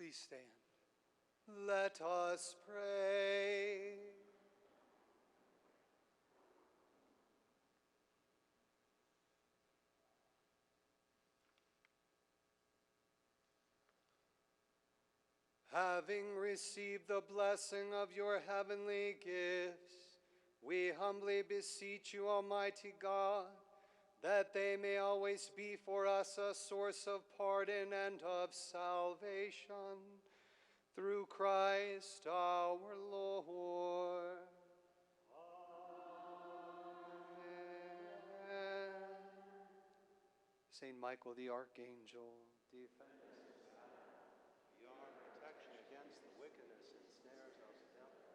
Please stand. Let us pray. Having received the blessing of your heavenly gifts, we humbly beseech you, Almighty God, that they may always be for us a source of pardon and of salvation. Through Christ our Lord. Amen. Saint Michael the Archangel, defend us. Be our protection against the wickedness and snares of the devil.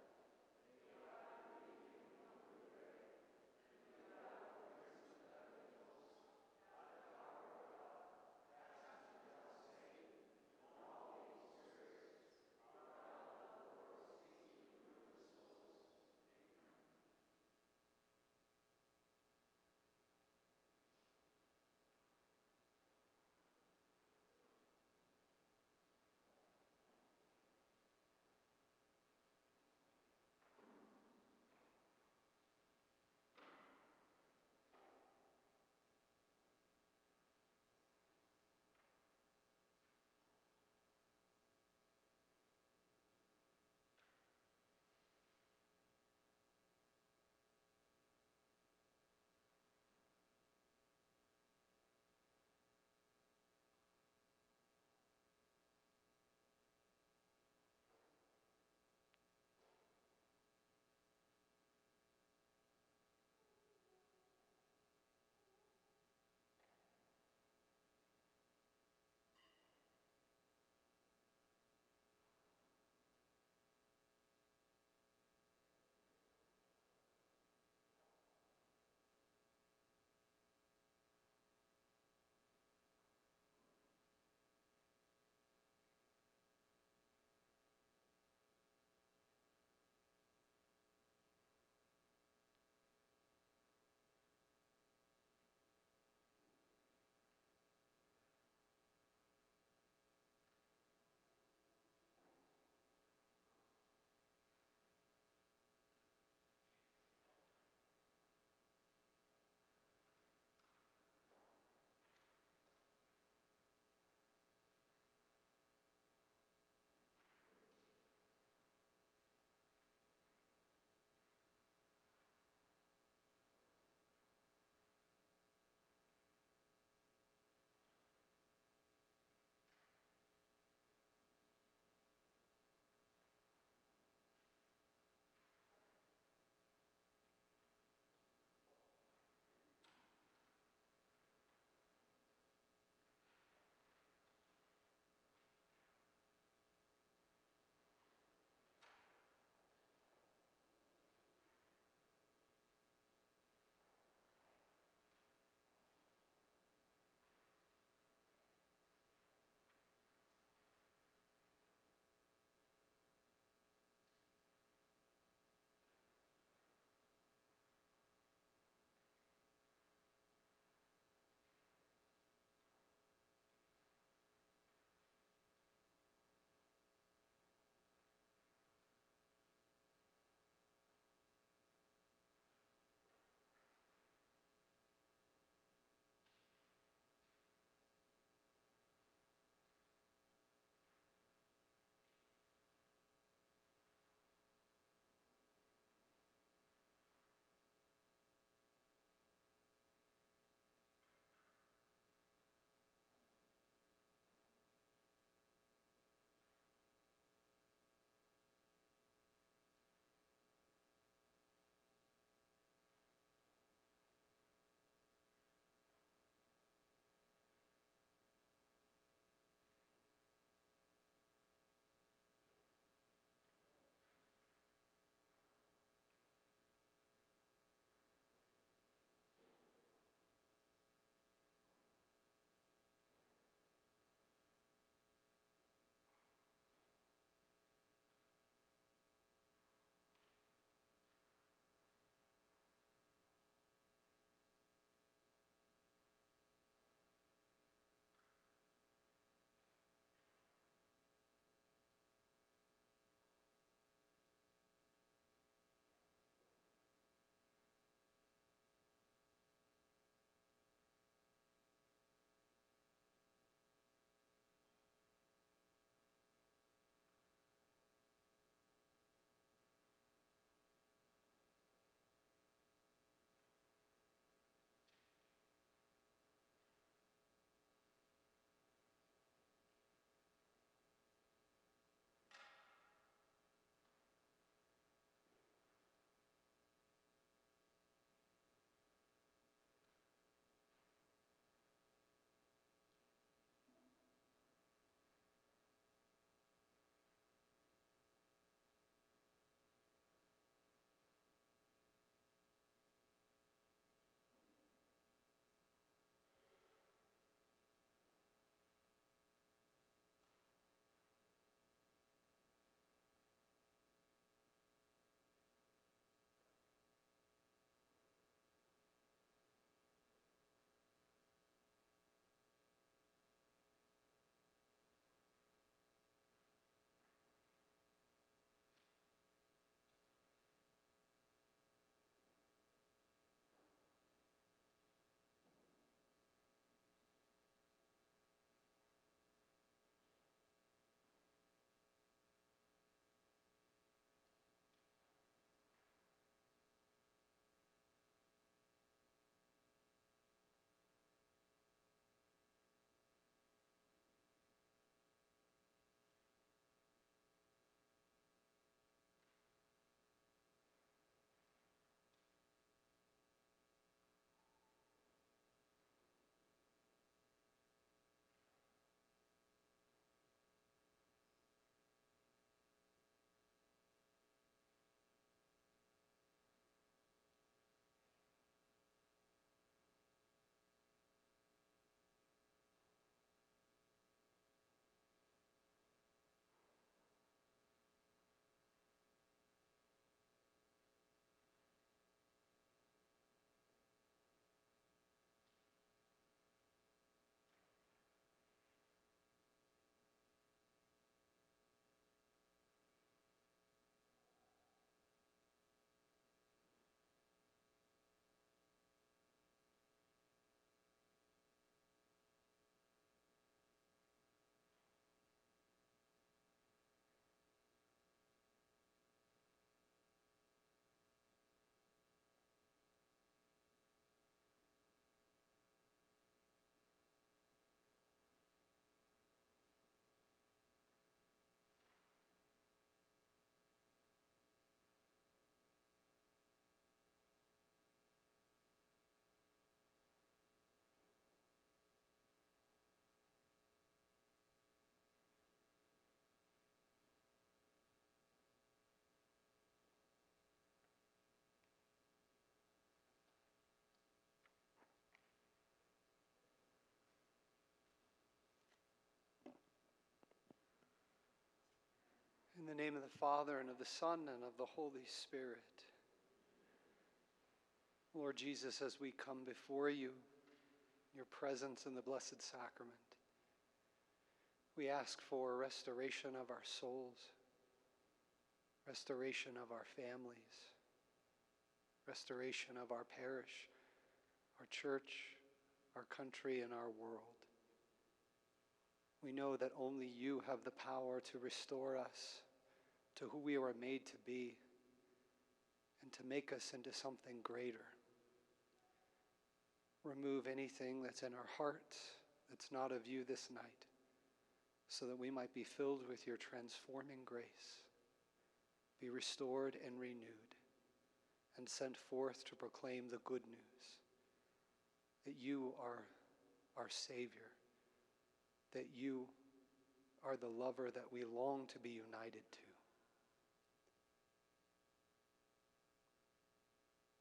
In the name of the Father, and of the Son, and of the Holy Spirit. Lord Jesus, as we come before you, your presence in the Blessed Sacrament, we ask for restoration of our souls, restoration of our families, restoration of our parish, our church, our country, and our world. We know that only you have the power to restore us to who we were made to be and to make us into something greater. Remove anything that's in our hearts that's not of you this night, so that we might be filled with your transforming grace, be restored and renewed, and sent forth to proclaim the good news that you are our Savior, that you are the lover that we long to be united to.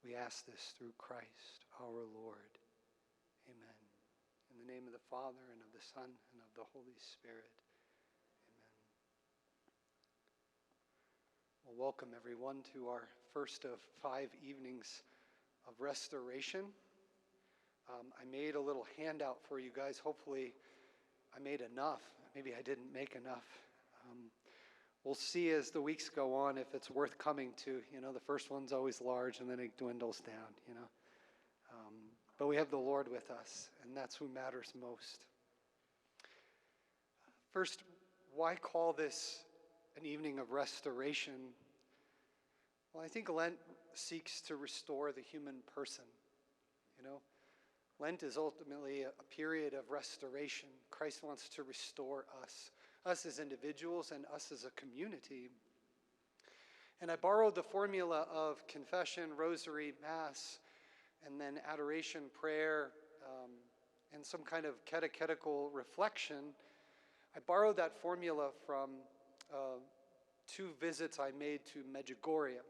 We ask this through Christ our Lord. Amen. In the name of the Father, and of the Son, and of the Holy Spirit. Amen. Well, welcome everyone to our first of 5 evenings of restoration. I made a little handout for you guys. Hopefully I made enough. Maybe I didn't make enough. We'll see as the weeks go on if it's worth coming to. The first one's always large and then it dwindles down, But we have the Lord with us, and that's who matters most. First, why call this an evening of restoration? Well, I think Lent seeks to restore the human person. Lent is ultimately a period of restoration. Christ wants to restore us as individuals and us as a community. And I borrowed the formula of confession, rosary, mass, and then adoration, prayer, and some kind of catechetical reflection. I borrowed that formula from 2 visits I made to Medjugorje.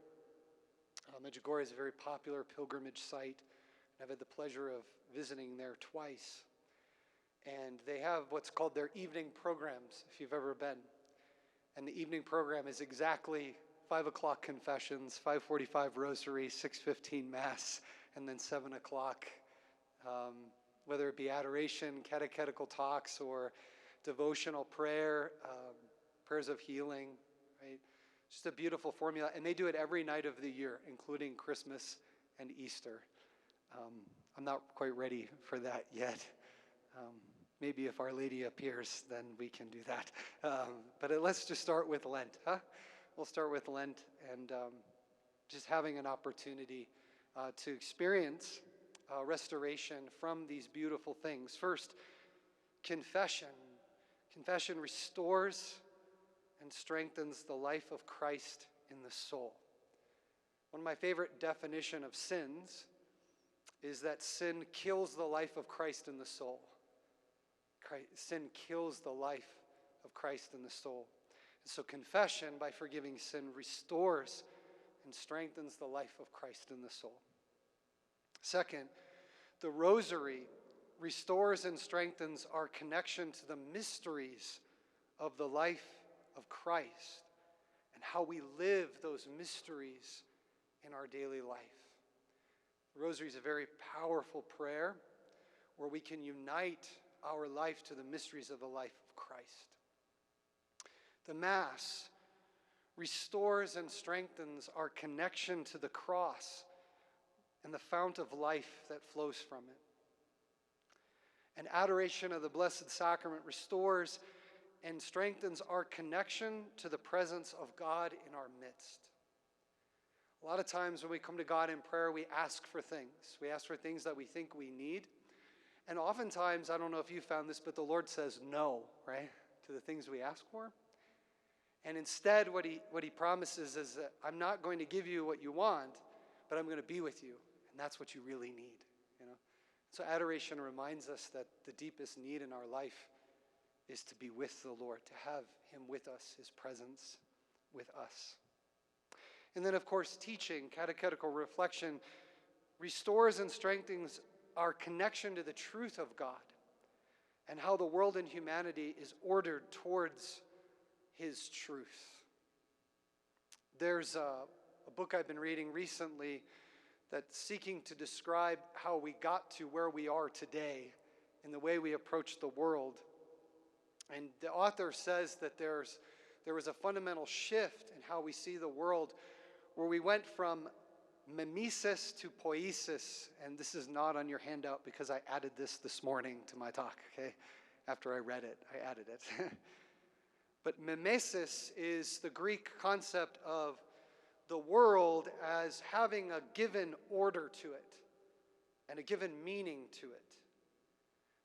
Medjugorje is a very popular pilgrimage site. I've had the pleasure of visiting there twice. And they have what's called their evening programs, if you've ever been. And the evening program is exactly 5 o'clock confessions, 5:45 rosary, 6:15 mass, and then 7 o'clock, whether it be adoration, catechetical talks, or devotional prayer, prayers of healing, right? Just a beautiful formula. And they do it every night of the year, including Christmas and Easter. I'm not quite ready for that yet. Maybe if Our Lady appears, then we can do that. But let's just start with Lent, huh? We'll start with Lent and just having an opportunity to experience restoration from these beautiful things. First, confession. Confession restores and strengthens the life of Christ in the soul. One of my favorite definitions of sins is that sin kills the life of Christ in the soul. Sin kills the life of Christ in the soul. And so confession, by forgiving sin, restores and strengthens the life of Christ in the soul. Second, the rosary restores and strengthens our connection to the mysteries of the life of Christ and how we live those mysteries in our daily life. The rosary is a very powerful prayer where we can unite our life to the mysteries of the life of Christ. The Mass restores and strengthens our connection to the cross and the fount of life that flows from it. And adoration of the Blessed Sacrament restores and strengthens our connection to the presence of God in our midst. A lot of times when we come to God in prayer, we ask for things. We ask for things that we think we need. And oftentimes, I don't know if you found this, but the Lord says no, right, to the things we ask for. And instead, what he promises is that I'm not going to give you what you want, but I'm going to be with you. And that's what you really need, So adoration reminds us that the deepest need in our life is to be with the Lord, to have him with us, his presence with us. And then, of course, teaching, catechetical reflection, restores and strengthens our connection to the truth of God and how the world and humanity is ordered towards his truth. There's a book I've been reading recently that's seeking to describe how we got to where we are today in the way we approach the world. And the author says that there was a fundamental shift in how we see the world, where we went from mimesis to poiesis. And this is not on your handout because I added this morning to my talk, okay? After I read it, I added it. But mimesis is the Greek concept of the world as having a given order to it and a given meaning to it.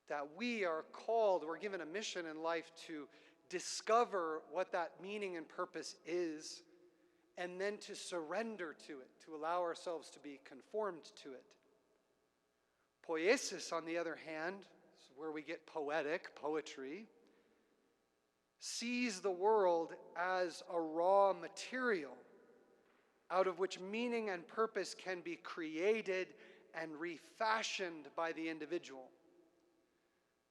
That we are called, we're given a mission in life to discover what that meaning and purpose is, and then to surrender to it, to allow ourselves to be conformed to it. Poiesis, on the other hand, is where we get poetry, sees the world as a raw material out of which meaning and purpose can be created and refashioned by the individual.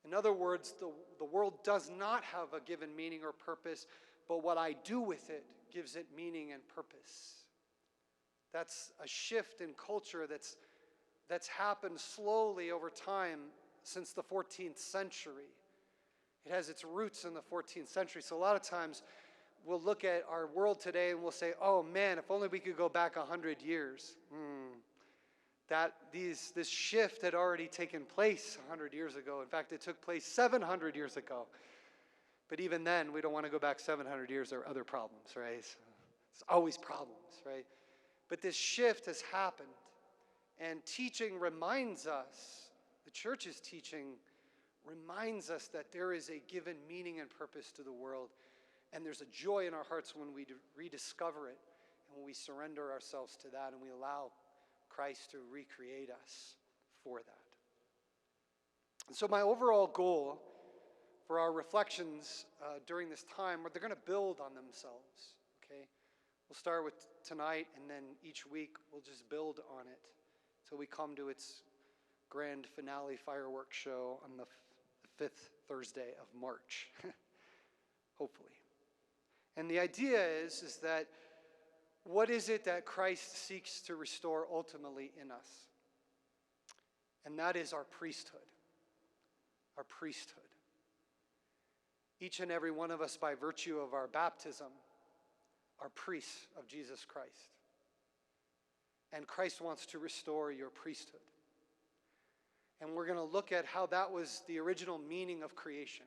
In other words, the world does not have a given meaning or purpose, but what I do with it gives it meaning and purpose. That's a shift in culture that's happened slowly over time since the 14th century. It has its roots in the 14th century. So a lot of times we'll look at our world today and we'll say, oh man, if only we could go back 100 years. This shift had already taken place 100 years ago. In fact, it took place 700 years ago. But even then, we don't want to go back 700 years. There are other problems, right? So there's always problems, right? But this shift has happened. And teaching reminds us, the church's teaching reminds us that there is a given meaning and purpose to the world. And there's a joy in our hearts when we rediscover it and when we surrender ourselves to that and we allow Christ to recreate us for that. And so my overall goal for our reflections during this time, they're going to build on themselves, okay? We'll start with tonight, and then each week we'll just build on it till we come to its grand finale fireworks show on the fifth Thursday of March, hopefully. And the idea is that what is it that Christ seeks to restore ultimately in us? And that is our priesthood. Our priesthood. Each and every one of us, by virtue of our baptism, are priests of Jesus Christ. And Christ wants to restore your priesthood. And we're going to look at how that was the original meaning of creation.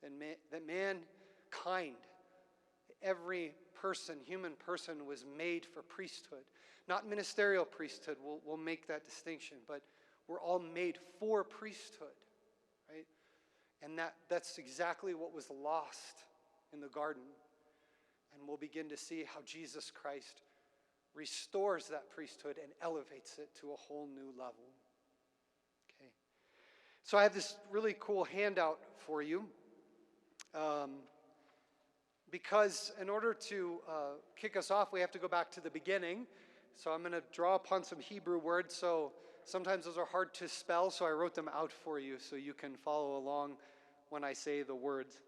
That mankind, every person, human person, was made for priesthood. Not ministerial priesthood, we'll make that distinction, but we're all made for priesthood, right? And that's exactly what was lost in the garden. And we'll begin to see how Jesus Christ restores that priesthood and elevates it to a whole new level. Okay. So I have this really cool handout for you. Because in order to kick us off, we have to go back to the beginning. So I'm going to draw upon some Hebrew words. So sometimes those are hard to spell, so I wrote them out for you so you can follow along when I say the words.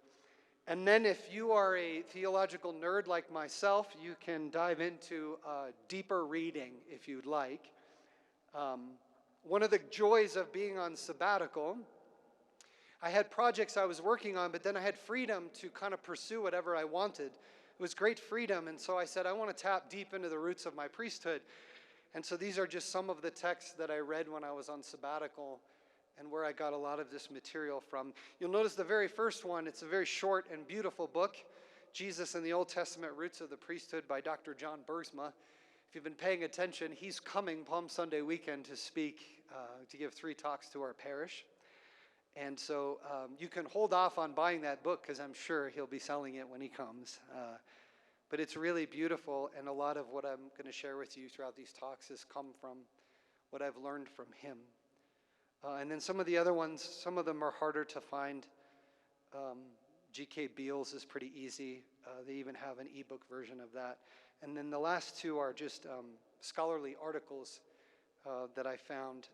And then if you are a theological nerd like myself, you can dive into deeper reading if you'd like. One of the joys of being on sabbatical, I had projects I was working on, but then I had freedom to kind of pursue whatever I wanted. It was great freedom, and so I said, I want to tap deep into the roots of my priesthood. And so these are just some of the texts that I read when I was on sabbatical and where I got a lot of this material from. You'll notice the very first one, it's a very short and beautiful book, Jesus and the Old Testament Roots of the Priesthood by Dr. John Bersma. If you've been paying attention, he's coming Palm Sunday weekend to speak, to give 3 talks to our parish. And so you can hold off on buying that book because I'm sure he'll be selling it when he comes. But it's really beautiful, and a lot of what I'm going to share with you throughout these talks has come from what I've learned from him. And then some of the other ones, some of them are harder to find. G.K. Beals is pretty easy. They even have an ebook version of that. And then the last 2 are just scholarly articles that I found.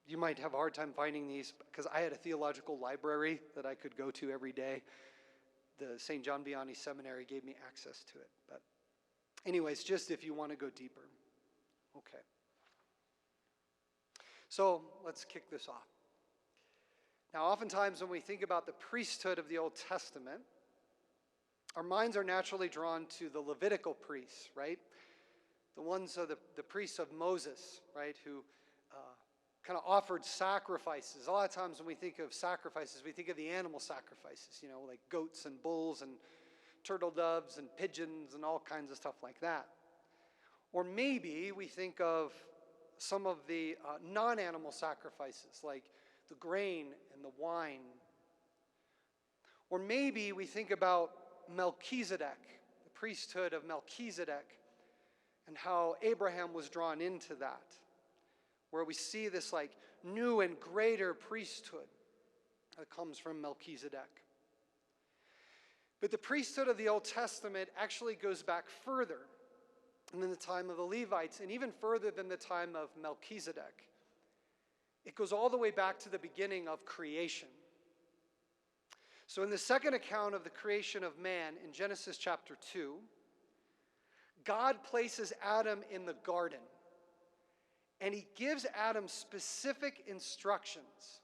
You might have a hard time finding these because I had a theological library that I could go to every day. The St. John Vianney Seminary gave me access to it. But Anyways, just if you want to go deeper. Okay. So let's kick this off. Now, oftentimes when we think about the priesthood of the Old Testament, our minds are naturally drawn to the Levitical priests, right? The ones of the priests of Moses, right, who kind of offered sacrifices. A lot of times when we think of sacrifices, we think of the animal sacrifices, like goats and bulls and turtle doves and pigeons and all kinds of stuff like that. Or maybe we think of some of the non-animal sacrifices, like the grain and the wine. Or maybe we think about Melchizedek, the priesthood of Melchizedek, and how Abraham was drawn into that, where we see this like new and greater priesthood that comes from Melchizedek. But the priesthood of the Old Testament actually goes back further than the time of the Levites, and even further than the time of Melchizedek. It goes all the way back to the beginning of creation. So in the second account of the creation of man in Genesis chapter 2, God places Adam in the garden, and he gives Adam specific instructions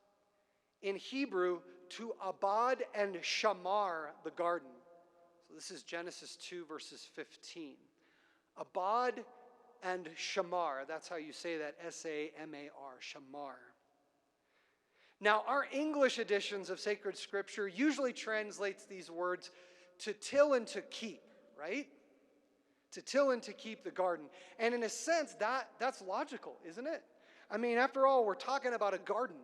in Hebrew to abad and shamar the garden. So this is Genesis 2 verses 15. Abad and shamar, that's how you say that, S-A-M-A-R, shamar. Now, our English editions of sacred scripture usually translates these words to till and to keep, right? To till and to keep the garden. And in a sense, that's logical, isn't it? I mean, after all, we're talking about a garden.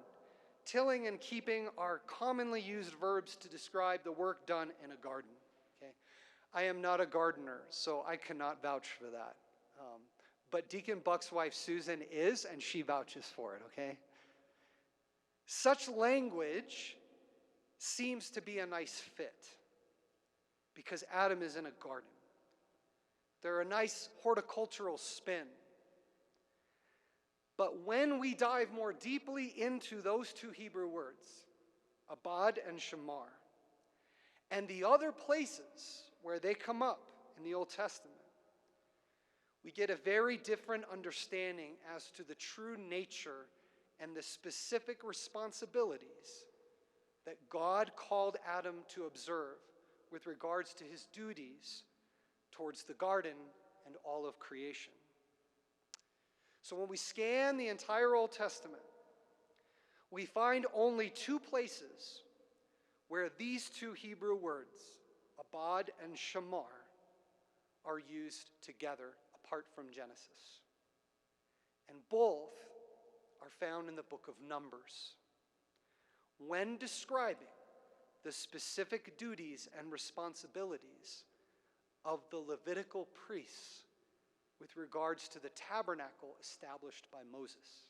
Tilling and keeping are commonly used verbs to describe the work done in a garden. Okay? I am not a gardener, so I cannot vouch for that. But Deacon Buck's wife, Susan, is, and she vouches for it, okay? Such language seems to be a nice fit because Adam is in a garden. They're a nice horticultural spin. But when we dive more deeply into those two Hebrew words, abad and shamar, and the other places where they come up in the Old Testament, we get a very different understanding as to the true nature and the specific responsibilities that God called Adam to observe with regards to his duties towards the garden and all of creation. So when we scan the entire Old Testament, we find only two places where these two Hebrew words, abad and shamar, are used together apart from Genesis. And both are found in the book of Numbers. When describing the specific duties and responsibilities of the Levitical priests with regards to the tabernacle established by Moses.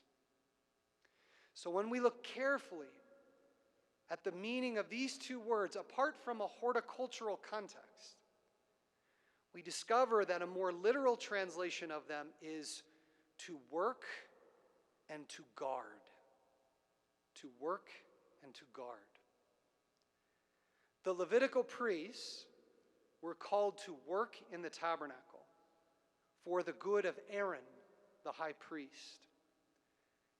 So when we look carefully at the meaning of these two words, apart from a horticultural context, we discover that a more literal translation of them is to work and to guard. To work and to guard. The Levitical priests were called to work in the tabernacle for the good of Aaron, the high priest,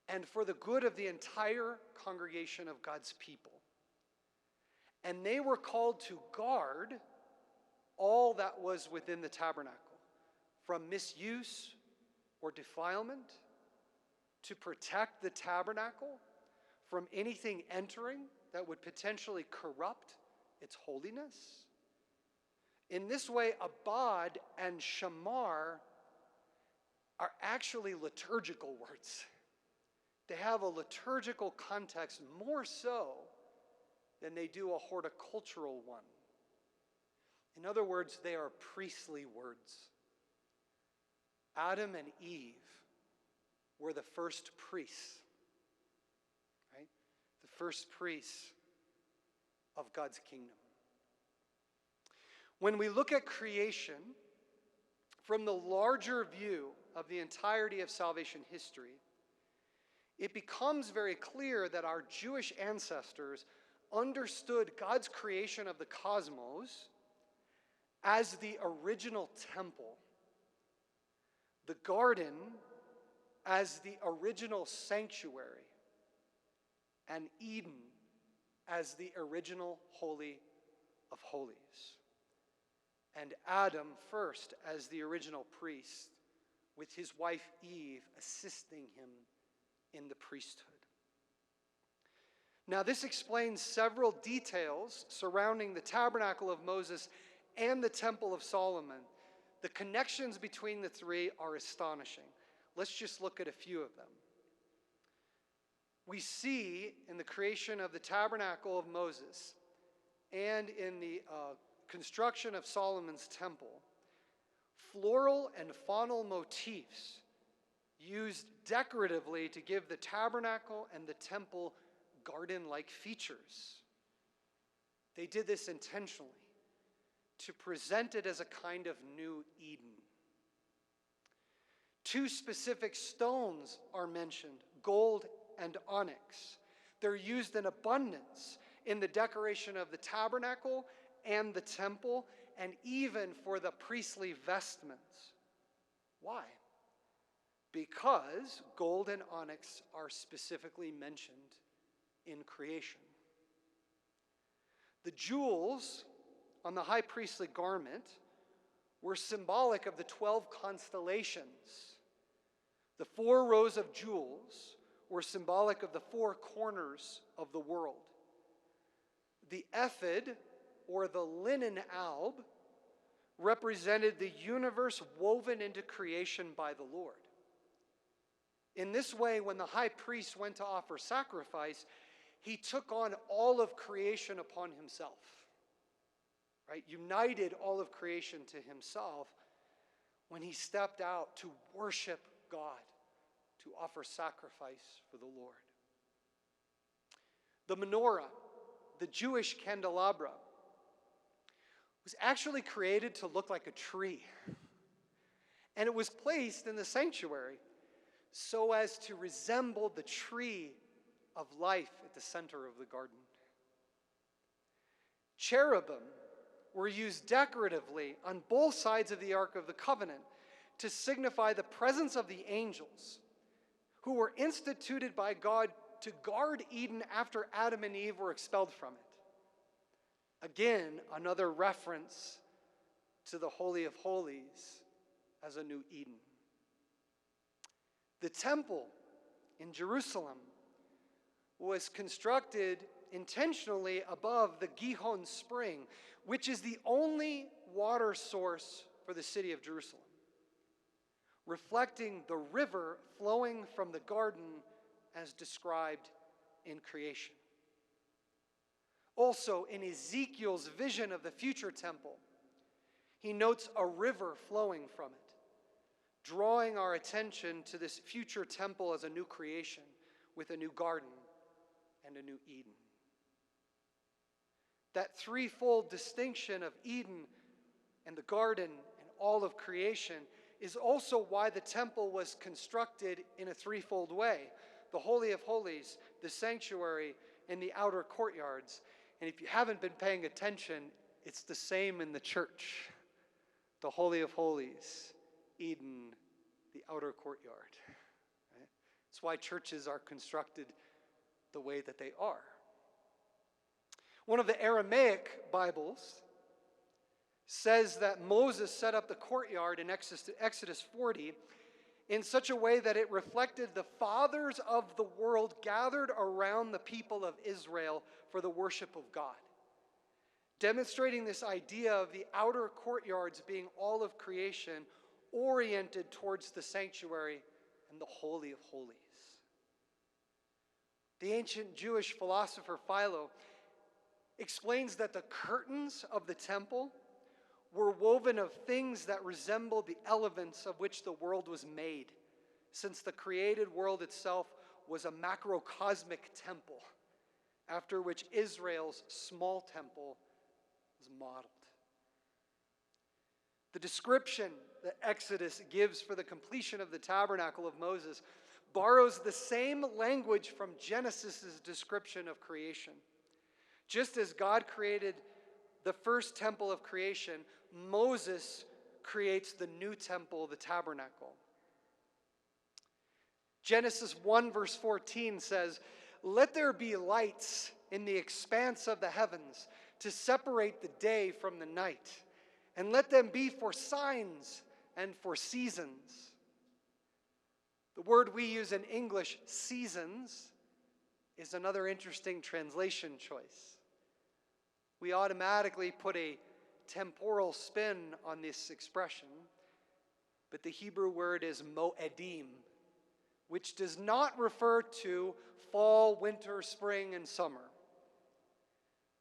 and for the good of the entire congregation of God's people. And they were called to guard all that was within the tabernacle, from misuse or defilement, to protect the tabernacle from anything entering that would potentially corrupt its holiness. In this way, abad and shamar are actually liturgical words. They have a liturgical context more so than they do a horticultural one. In other words, they are priestly words. Adam and Eve were the first priests, right? The first priests of God's kingdom. When we look at creation from the larger view of the entirety of salvation history, it becomes very clear that our Jewish ancestors understood God's creation of the cosmos as the original temple the garden as the original sanctuary, and Eden as the original Holy of Holies, and Adam first as the original priest, with his wife Eve assisting him in the priesthood. Now, this explains several details surrounding the tabernacle of Moses and the temple of Solomon. The connections between the three are astonishing. Let's just look at a few of them. We see in the creation of the tabernacle of Moses and in the construction of Solomon's temple, floral and faunal motifs used decoratively to give the tabernacle and the temple garden-like features. They did this intentionally to present it as a kind of new Eden. Two specific stones are mentioned, gold and onyx. They're used in abundance in the decoration of the tabernacle and the temple, and even for the priestly vestments. Why? Because gold and onyx are specifically mentioned in creation. The jewels on the high priestly garment were symbolic of the 12 constellations. The 4 rows of jewels were symbolic of the 4 corners of the world. The ephod, or the linen alb, represented the universe woven into creation by the Lord. In this way, when the high priest went to offer sacrifice, he took on all of creation upon himself, right? United all of creation to himself when he stepped out to worship God, to offer sacrifice for the Lord. The menorah, the Jewish candelabra, was actually created to look like a tree. And it was placed in the sanctuary so as to resemble the tree of life at the center of the garden. Cherubim were used decoratively on both sides of the Ark of the Covenant to signify the presence of the angels who were instituted by God to guard Eden after Adam and Eve were expelled from it. Again, another reference to the Holy of Holies as a new Eden. The temple in Jerusalem was constructed intentionally above the Gihon spring, which is the only water source for the city of Jerusalem, reflecting the river flowing from the garden as described in creation. Also, in Ezekiel's vision of the future temple, he notes a river flowing from it, drawing our attention to this future temple as a new creation with a new garden and a new Eden. That threefold distinction of Eden and the garden and all of creation is also why the temple was constructed in a threefold way: the Holy of Holies, the sanctuary, and the outer courtyards. And if you haven't been paying attention, it's the same in the church. The Holy of Holies, Eden, the outer courtyard. Right? That's why churches are constructed the way that they are. One of the Aramaic Bibles says that Moses set up the courtyard in Exodus 40 in such a way that it reflected the fathers of the world gathered around the people of Israel for the worship of God, demonstrating this idea of the outer courtyards being all of creation oriented towards the sanctuary and the Holy of Holies. The ancient Jewish philosopher Philo explains that the curtains of the temple were woven of things that resembled the elements of which the world was made, since the created world itself was a macrocosmic temple, after which Israel's small temple was modeled. The description that Exodus gives for the completion of the tabernacle of Moses borrows the same language from Genesis' description of creation. Just as God created the first temple of creation, Moses creates the new temple, the tabernacle. Genesis 1 verse 14 says, "Let there be lights in the expanse of the heavens to separate the day from the night, and let them be for signs and for seasons." The word we use in English, seasons, is another interesting translation choice. We automatically put a temporal spin on this expression, but the Hebrew word is moedim, which does not refer to fall, winter, spring, and summer.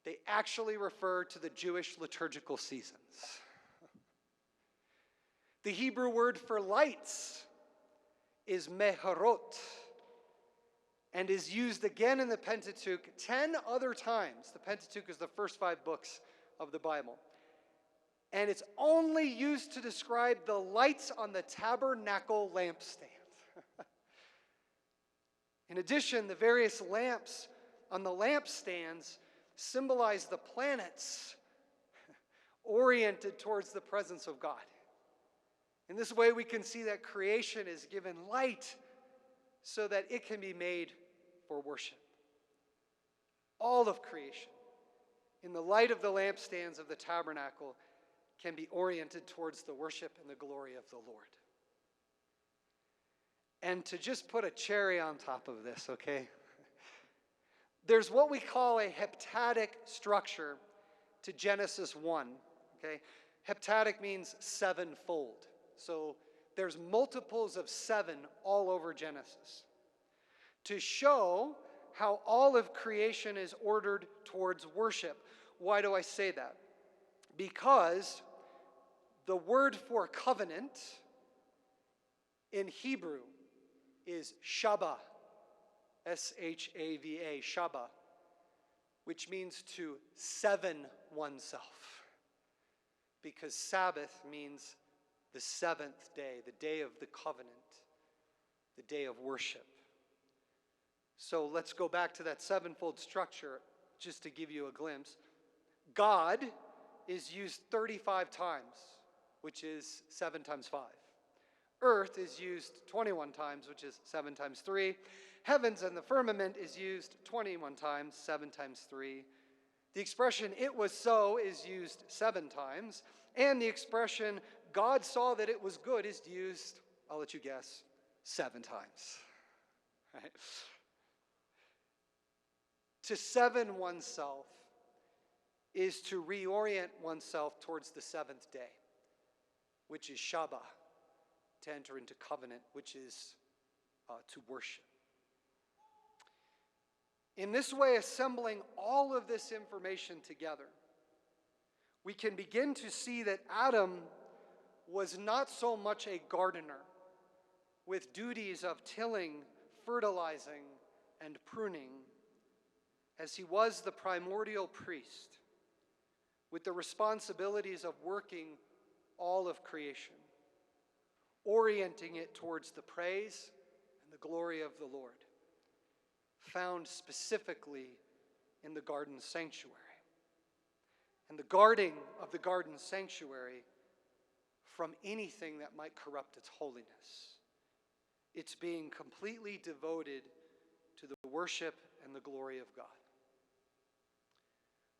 They actually refer to the Jewish liturgical seasons. The Hebrew word for lights is meharot, and is used again in the Pentateuch 10 other times. The Pentateuch is the first 5 books of the Bible. And it's only used to describe the lights on the tabernacle lampstand. In addition, the various lamps on the lampstands symbolize the planets oriented towards the presence of God. In this way, we can see that creation is given light so that it can be made for worship. All of creation, in the light of the lampstands of the tabernacle, can be oriented towards the worship and the glory of the Lord. And to just put a cherry on top of this, okay? There's what we call a heptadic structure to Genesis 1, okay? Heptadic means sevenfold. So there's multiples of 7 all over Genesis to show how all of creation is ordered towards worship. Why do I say that? Because the word for covenant in Hebrew is Shaba, S-H-A-V-A, Shaba, which means to seven oneself. Because Sabbath means the 7th day, the day of the covenant, the day of worship. So let's go back to that sevenfold structure just to give you a glimpse. God is used 35 times, which is 7 times 5. Earth is used 21 times, which is 7 times 3. Heavens and the firmament is used 21 times, 7 times 3. The expression "it was so" is used 7 times. And the expression "God saw that it was good" is used, I'll let you guess, 7 times. Right? To seven oneself is to reorient oneself towards the 7th day, which is Shabbat, to enter into covenant, which is to worship. In this way, assembling all of this information together, we can begin to see that Adam was not so much a gardener with duties of tilling, fertilizing, and pruning, as he was the primordial priest with the responsibilities of working all of creation, orienting it towards the praise and the glory of the Lord, found specifically in the garden sanctuary. And the guarding of the garden sanctuary from anything that might corrupt its holiness. It's being completely devoted to the worship and the glory of God.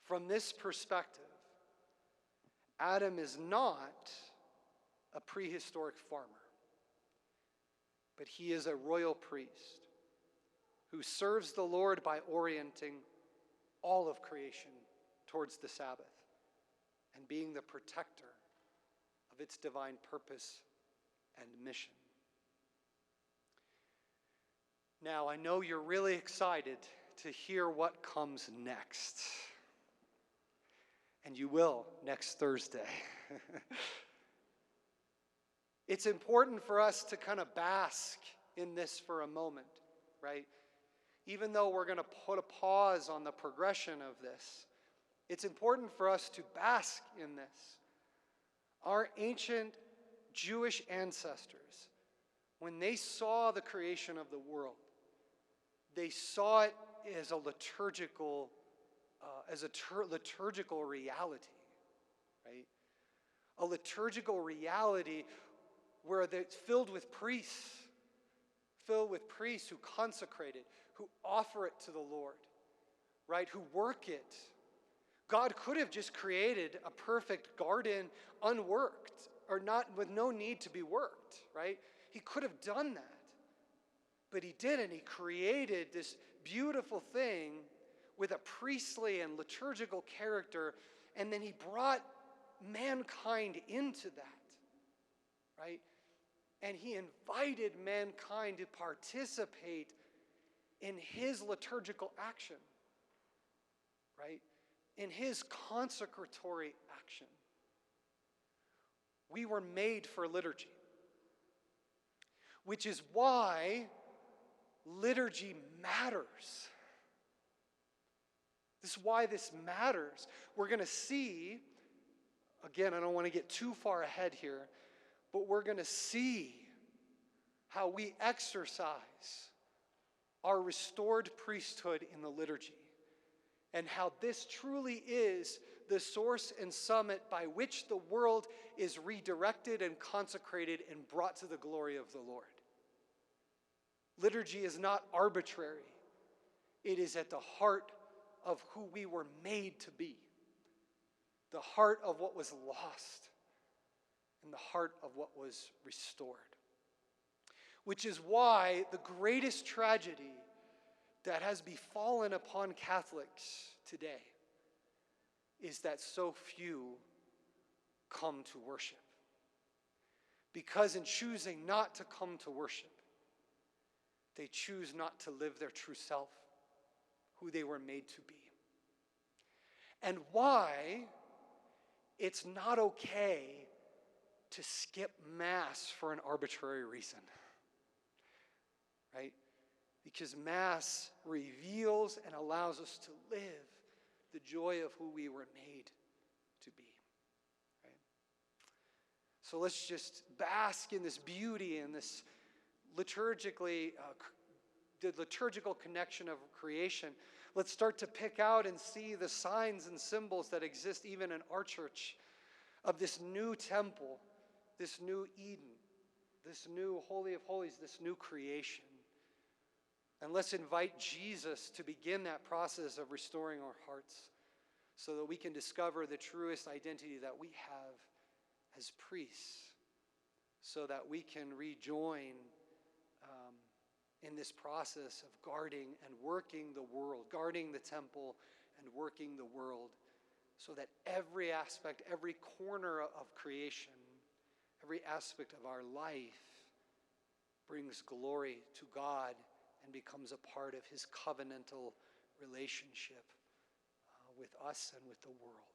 From this perspective, Adam is not a prehistoric farmer, but he is a royal priest who serves the Lord by orienting all of creation towards the Sabbath and being the protector of its divine purpose and mission. Now, I know you're really excited to hear what comes next. And you will next Thursday. It's important for us to kind of bask in this for a moment, right? Even though we're going to put a pause on the progression of this, it's important for us to bask in this. Our ancient Jewish ancestors, when they saw the creation of the world, they saw it as a liturgical reality, right? A liturgical reality where it's filled with priests, filled with priests who consecrate it, who offer it to the Lord, right? Who work it. God could have just created a perfect garden unworked, or not, with no need to be worked, right? He could have done that. But he didn't. He created this beautiful thing with a priestly and liturgical character, and then he brought mankind into that, right? And he invited mankind to participate in his liturgical action, right? In his consecratory action. We were made for liturgy, which is why liturgy matters. This is why this matters. We're going to see, again, I don't want to get too far ahead here, but we're going to see how we exercise our restored priesthood in the liturgy, and how this truly is the source and summit by which the world is redirected and consecrated and brought to the glory of the Lord. Liturgy is not arbitrary. It is at the heart of who we were made to be, the heart of what was lost, and the heart of what was restored. Which is why the greatest tragedy that has befallen upon Catholics today is that so few come to worship. Because in choosing not to come to worship, they choose not to live their true self, who they were made to be. And why it's not okay to skip Mass for an arbitrary reason, right? Because Mass reveals and allows us to live the joy of who we were made to be, right? So let's just bask in this beauty and this the liturgical connection of creation. Let's start to pick out and see the signs and symbols that exist even in our church of this new temple, this new Eden, this new Holy of Holies, this new creation. And let's invite Jesus to begin that process of restoring our hearts so that we can discover the truest identity that we have as priests, so that we can rejoin in this process of guarding and working the world, guarding the temple and working the world, so that every aspect, every corner of creation, every aspect of our life brings glory to God and becomes a part of his covenantal relationship with us and with the world.